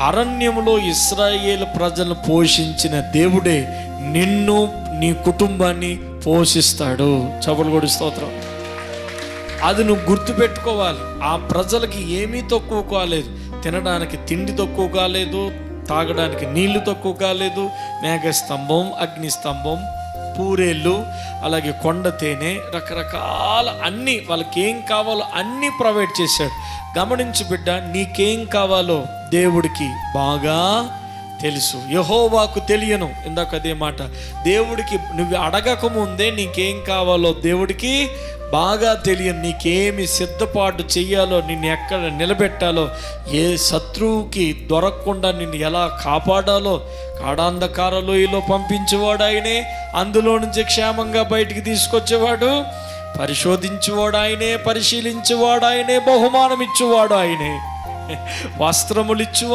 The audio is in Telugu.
అరణ్యములో ఇశ్రాయేలు ప్రజలను పోషించిన దేవుడే నిన్ను నీ కుటుంబాన్ని పోషిస్తాడు. చపలు కొడు స్తోత్రం. అది నువ్వు గుర్తుపెట్టుకోవాలి. ఆ ప్రజలకి ఏమీ తక్కువ కాలేదు. తినడానికి తిండి తక్కువ కాలేదు, తాగడానికి నీళ్లు తక్కువ కాలేదు. మేఘస్తంభం, అగ్నిస్తంభం, పూరేళ్ళు, అలాగే కొండ తేనె, రకరకాల అన్నీ వాళ్ళకి ఏం కావాలో అన్నీ ప్రొవైడ్ చేశాడు. గమనించు బిడ్డ, నీకేం కావాలో దేవుడికి బాగా తెలుసు. యెహోవాకు తెలియను. ఇందాక అదే మాట. దేవుడికి నువ్వు అడగకముందే నీకేం కావాలో దేవుడికి బాగా తెలియను. నీకేమి సిద్ధపాటు చెయ్యాలో, నిన్ను ఎక్కడ నిలబెట్టాలో, ఏ శత్రువుకి దొరకకుండా నిన్ను ఎలా కాపాడాలో, కాడాంధకార లోయలో పంపించేవాడు ఆయనే, అందులో నుంచి క్షేమంగా బయటికి తీసుకొచ్చేవాడు, పరిశోధించేవాడు ఆయనే, పరిశీలించేవాడు ఆయనే, బహుమానం ఇచ్చేవాడు ఆయనే, వస్త్రములు ఇచ్చేవాడు